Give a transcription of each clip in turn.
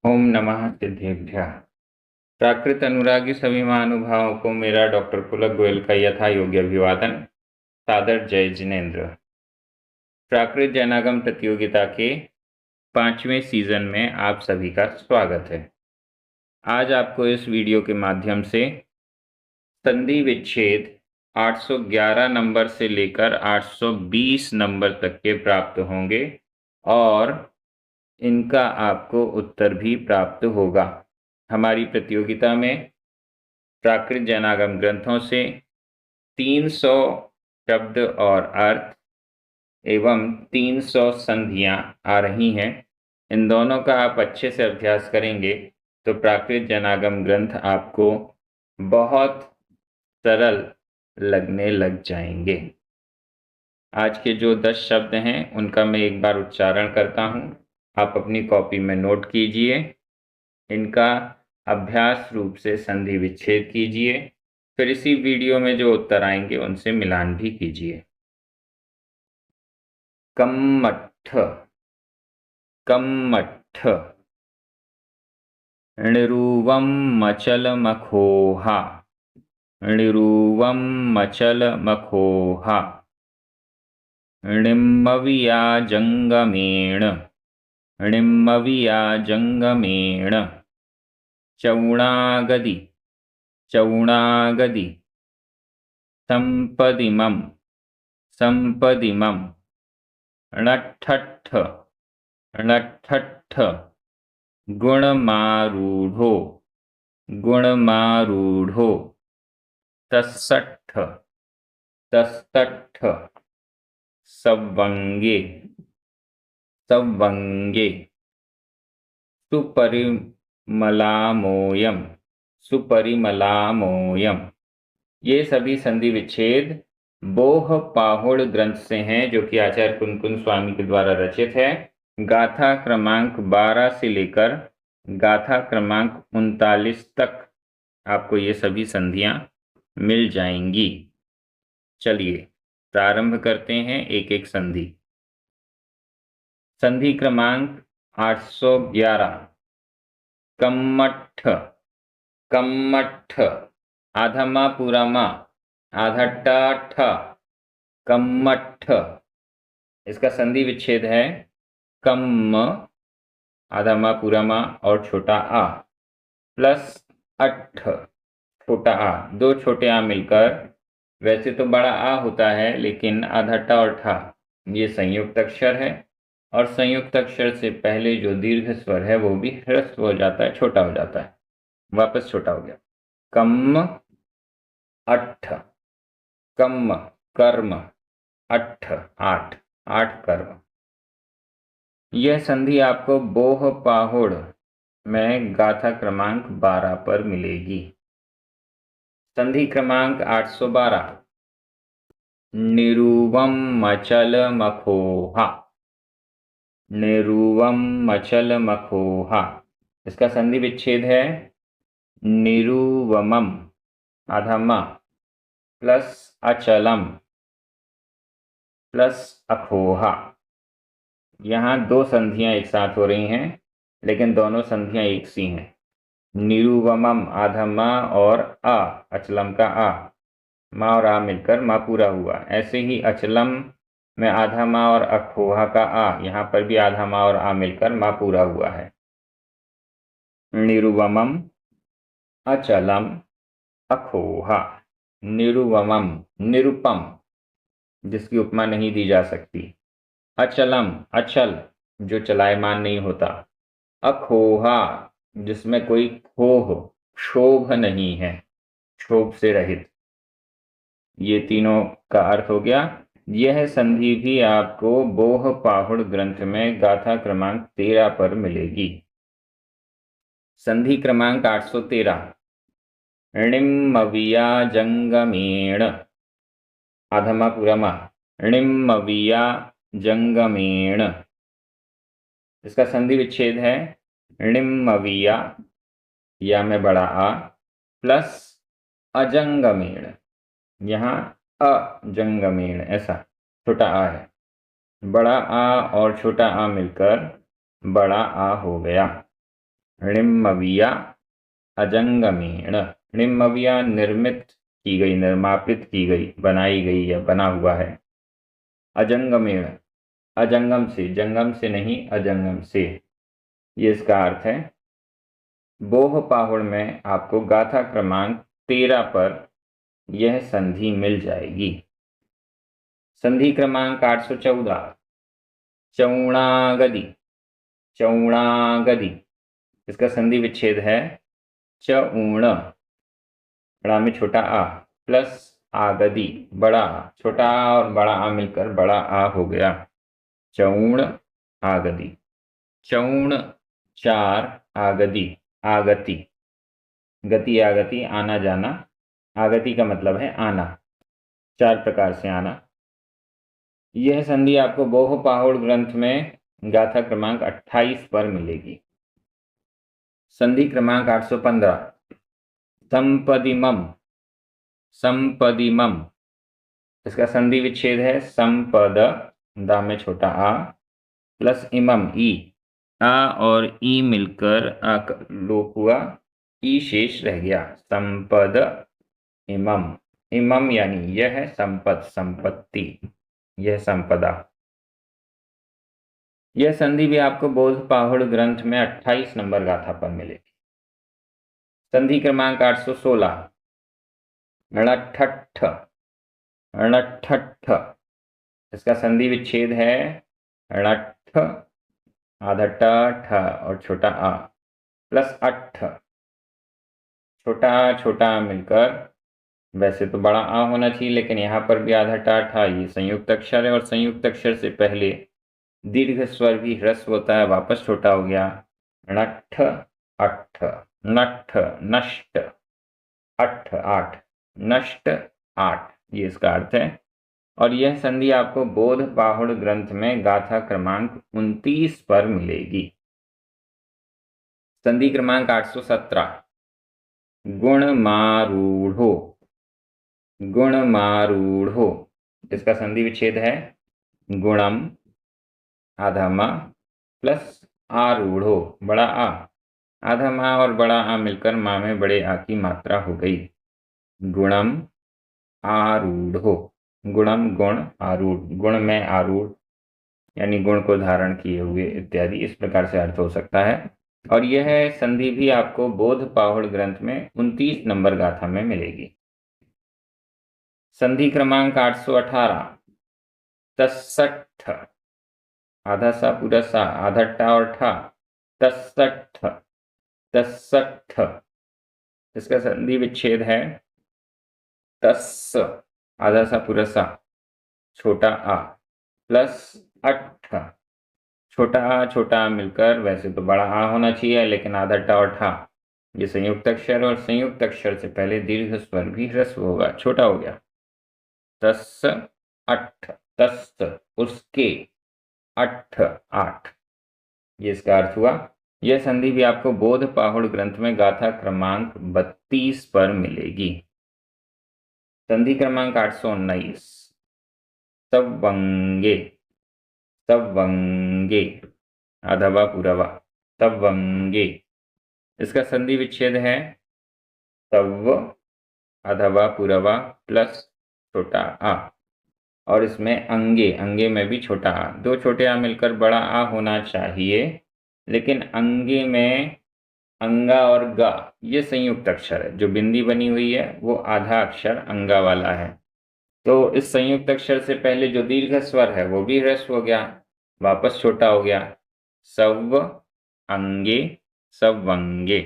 ओम नमः सिद्धेभ्यः। प्राकृत अनुरागी सभी महानुभावों को मेरा डॉक्टर पुलक गोयल का यथा योग्य अभिवादन। सादर जय जिनेन्द्र। प्राकृत जनागम प्रतियोगिता के 5वें सीजन में आप सभी का स्वागत है। आज आपको इस वीडियो के माध्यम से संधि विच्छेद 811 नंबर से लेकर 820 नंबर तक के प्राप्त होंगे और इनका आपको उत्तर भी प्राप्त होगा। हमारी प्रतियोगिता में प्राकृत जैनागम ग्रंथों से 300 शब्द और अर्थ एवं 300 संधियां आ रही हैं। इन दोनों का आप अच्छे से अभ्यास करेंगे तो प्राकृत जैनागम ग्रंथ आपको बहुत सरल लगने लग जाएंगे। आज के जो 10 शब्द हैं उनका मैं एक बार उच्चारण करता हूं, आप अपनी कॉपी में नोट कीजिए। इनका अभ्यास रूप से संधि विच्छेद कीजिए, फिर इसी वीडियो में जो उत्तर आएंगे उनसे मिलान भी कीजिए। कम्मठ, कम्मठ। णिरुवं मचल मखोहा, णिरुवं मचल मखोहा। णिम्मविया जंगमेण, णिम्मविया जंगमेण। चौणागदि, चौणागदि। संपदिमं, संपदिमं। णट्ठट्ठ, णट्ठट्ठ। गुणमारूढो, गुणमारूढो। तस्सट्ठ, तस्तट्ठ। सवंगे, सवंगे। सुपरिमलामोयम, सुपरिमलामोयम। ये सभी संधि विच्छेद बोह पाहुड़ ग्रंथ से हैं, जो कि आचार्य कुनकुन स्वामी के द्वारा रचित है। गाथा क्रमांक 12 से लेकर गाथा क्रमांक 39 तक आपको ये सभी संधियां मिल जाएंगी। चलिए प्रारंभ करते हैं एक एक संधि। संधि क्रमांक 811। कम्मठ, कम्मठ। आधा माँ पूरा माँ, आधा ट ठ। कम्मठ। इसका संधि विच्छेद है कम्म, आधा माँ पूरा माँ और छोटा आ, प्लस अट्ठ, छोटा आ। दो छोटे आ मिलकर, वैसे तो बड़ा आ होता है लेकिन आधा ट और ठा ये संयुक्त अक्षर है, और संयुक्त अक्षर से पहले जो दीर्घ स्वर है वो भी ह्रस्व हो जाता है, छोटा हो जाता है, वापस छोटा हो गया। कम्म अट्ठ, कम्म कर्म, अट्ठ आठ, आठ कर्म। यह संधि आपको बोह पाहुड़ में गाथा क्रमांक 12 पर मिलेगी। संधि क्रमांक 812। निरुवम मचल मखोहा, निरुवम मचल मखोहा। इसका संधि विच्छेद है निरुवमम, आधा म, प्लस अचलम, प्लस अखोहा। यहाँ दो संधियां एक साथ हो रही हैं, लेकिन दोनों संधियां एक सी हैं। निरुवमम आधा म और अ, अचलम का आ, माँ और आ मिलकर माँ पूरा हुआ। ऐसे ही अचलम में आधा माँ और अखोहा का आ, यहाँ पर भी आधा माँ और आ मिलकर माँ पूरा हुआ है। निरुवमम, अचलम, अखोहा। निरुवमम निरुपम, जिसकी उपमा नहीं दी जा सकती। अचलम अचल, जो चलायमान नहीं होता। अखोहा, जिसमें कोई खोह क्षोभ नहीं है, क्षोभ से रहित। ये तीनों का अर्थ हो गया। यह संधि भी आपको बोह पाहुड़ ग्रंथ में गाथा क्रमांक 13 पर मिलेगी। संधि क्रमांक 813। णिम्मविया जंगमेण, आधमा पूरा मा, णिम्मविया जंगमेण। इसका संधि विच्छेद है णिम्मविया, या में बड़ा आ, प्लस अजंगमेण। यहाँ अजंगमेण ऐसा छोटा आ है, बड़ा आ और छोटा आ मिलकर बड़ा आ हो गया। णिमव्या अजंगमेण। णिमव्या निर्मित की गई, निर्मापित की गई, बनाई गई या बना हुआ है। अजंगमेण, अजंगम से, जंगम से नहीं, अजंगम से, ये इसका अर्थ है। बोह पाहुड़ में आपको गाथा क्रमांक 13 पर यह संधि मिल जाएगी। संधि क्रमांक 814, चौणागदी। चौणागदी, इसका संधि विच्छेद है चऊण, बड़ा में छोटा आ, प्लस आगदी, बड़ा आ, छोटा आ और बड़ा आ मिलकर बड़ा आ हो गया, चऊण आगदी। चऊण 4, आगदी, आगति, गति आगति, आना जाना। आगति का मतलब है आना, 4 प्रकार से आना। यह संधि आपको बोह पाहुड़ ग्रंथ में गाथा क्रमांक 28 पर मिलेगी। संधि क्रमांक 815, संपदिमम। संपदिमम, इसका संधि विच्छेद है संपद, दा में छोटा आ, प्लस इमम, ई, आ और ई मिलकर आ लोप हुआ, ई शेष रह गया, संपद इमम। इमम यानी यह संपद, संपत्ति, यह संपदा। यह संधि भी आपको बोध पाहुड़ ग्रंथ में 28 नंबर गाथा पर मिलेगी। संधि क्रमांक 816, णठठ। णठठ, इसका संधि विच्छेद है णठ, आधा ठ और छोटा आ, प्लस अठ, छोटा छोटा मिलकर, वैसे तो बड़ा आ होना चाहिए लेकिन यहाँ पर भी आधा टा ठा, ये संयुक्त अक्षर है और संयुक्त अक्षर से पहले दीर्घ स्वर भी ह्रस्व होता है, वापस छोटा हो गया, नठ अठ, नठ नष्ट, अठ 8, नष्ट 8, ये इसका अर्थ है। और यह संधि आपको बोध पाहुड़ ग्रंथ में गाथा क्रमांक 29 पर मिलेगी। संधि क्रमांक 817, गुणमारूढ़ो। गुणमारूढ़ो, इसका संधि विच्छेद है गुणम, आधा मा, प्लस आरूढ़ो, बड़ा आ, आधा मा और बड़ा आ मिलकर मा में बड़े आ की मात्रा हो गई, गुणम आरूढ़ो। गुणम गुण, आरूढ़ गुण में आरूढ़ यानी गुण को धारण किए हुए इत्यादि, इस प्रकार से अर्थ हो सकता है। और यह संधि भी आपको बोध पाहुड़ ग्रंथ में 29 नंबर गाथा में मिलेगी। संधि क्रमांक 818, तस्सठ, आधा सा पूरा सा, आधा टा और ठा, तस्सठ, तस्सठ, इसका संधि विच्छेद है तस्स, आधा सा पूरा सा, छोटा आ, प्लस अठ, छोटा आ छोटा आ मिलकर, वैसे तो बड़ा आ होना चाहिए लेकिन आधा टा और ठा, ये संयुक्त अक्षर और संयुक्त अक्षर से पहले दीर्घ स्वर भी ह्रस्व होगा, छोटा हो गया, तस्स अठ, तस्स उसके, अठ 8, ये इसका अर्थ हुआ। यह संधि भी आपको बोध पाहुड़ ग्रंथ में गाथा क्रमांक 32 पर मिलेगी। संधि क्रमांक 819, तव्वंगे। तव्वंगे, आधवा पूरवा, तव्वंगे, इसका संधि विच्छेद है तव्व, अधवा पूरवा प्लस छोटा आ, और इसमें अंगे, अंगे में भी छोटा आ, 2 छोटे आ मिलकर बड़ा आ होना चाहिए, लेकिन अंगे में अंगा और गा ये संयुक्त अक्षर है, जो बिंदी बनी हुई है वो आधा अक्षर अंगा वाला है, तो इस संयुक्त अक्षर से पहले जो दीर्घ स्वर है वो भी ह्रस्व हो गया, वापस छोटा हो गया, सव अंगे, सवंगे,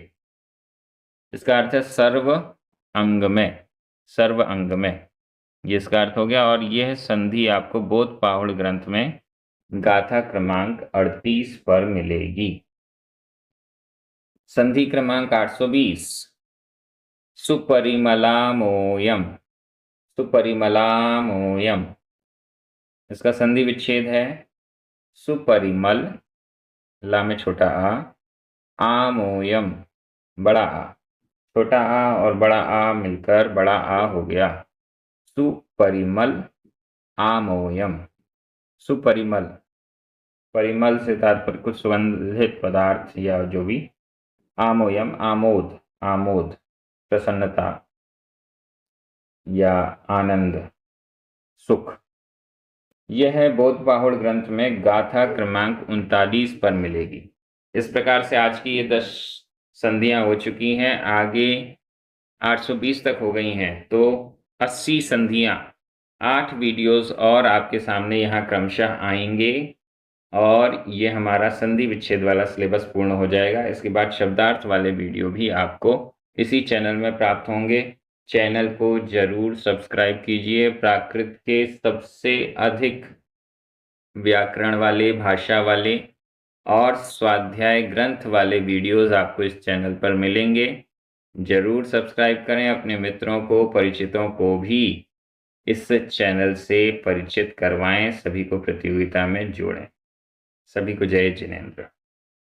इसका अर्थ है सर्व अंग में, सर्व अंग में, ये इसका अर्थ हो गया। और यह संधि आपको बोध पाहुड़ ग्रंथ में गाथा क्रमांक 38 पर मिलेगी। संधि क्रमांक 820, सुपरिमलामोयम। सुपरिमलामोयम, इसका संधि विच्छेद है सुपरिमल, ला में छोटा आ, आमोयम, बड़ा आ, छोटा आ और बड़ा आ मिलकर बड़ा आ हो गया, सुपरिमल आमोयम। सुपरिमल, परिमल से तात्पर्य कुछ सुगंधित पदार्थ या जो भी, आमोयम आमोद, आमोद प्रसन्नता या आनंद, सुख। यह बौद्ध बाहुड़ ग्रंथ में गाथा क्रमांक 39 पर मिलेगी। इस प्रकार से आज की ये 10 संधियां हो चुकी हैं, आगे 820 तक हो गई हैं, तो 80 संधियां 8 वीडियोस और आपके सामने यहाँ क्रमशः आएंगे और ये हमारा संधि विच्छेद वाला सिलेबस पूर्ण हो जाएगा। इसके बाद शब्दार्थ वाले वीडियो भी आपको इसी चैनल में प्राप्त होंगे। चैनल को जरूर सब्सक्राइब कीजिए। प्राकृत के सबसे अधिक व्याकरण वाले, भाषा वाले और स्वाध्याय ग्रंथ वाले वीडियोस आपको इस चैनल पर मिलेंगे। जरूर सब्सक्राइब करें, अपने मित्रों को, परिचितों को भी इस चैनल से परिचित करवाएं, सभी को प्रतियोगिता में जोड़ें। सभी को जय जिनेंद्र।